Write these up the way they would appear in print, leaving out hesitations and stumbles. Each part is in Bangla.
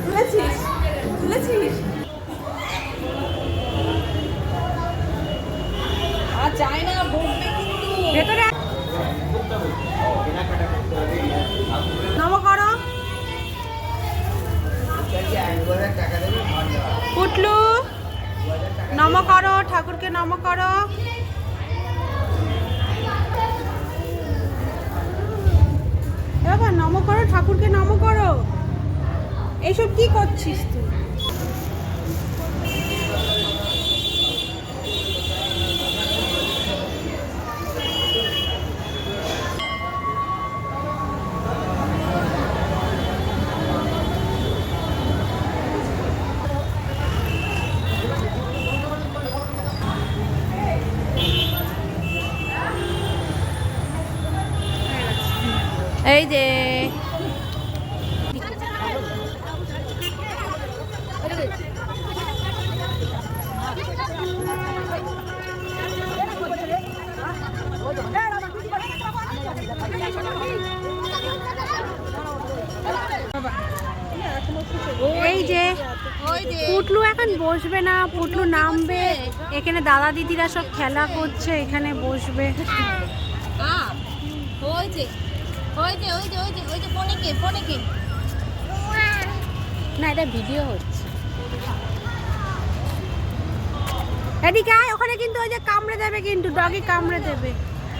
তুলেছিস তুলেছিস আর যায় না বলবে কিন্তু ভেতরে নম করো পুটলু নম করো ঠাকুরকে নম করো এবার নম করো ঠাকুরকে নম করো এইসব কি করছিস তুই এই যে এই যে পুটলু এখন বসবে না পুটলু নামবে এখানে দাদা দিদিরা সব খেলা করছে এখানে বসবে না এটা ভিডিও হচ্ছে এদিকে আয় ওখানে কিন্তু ওই যে কামড়ে দেবে কিন্তু ডগি কামড়ে দেবে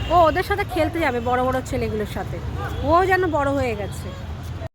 ও ওদের সাথে খেলতে যাবে বড় বড় ছেলেগুলোর সাথে ও যেন বড় হয়ে গেছে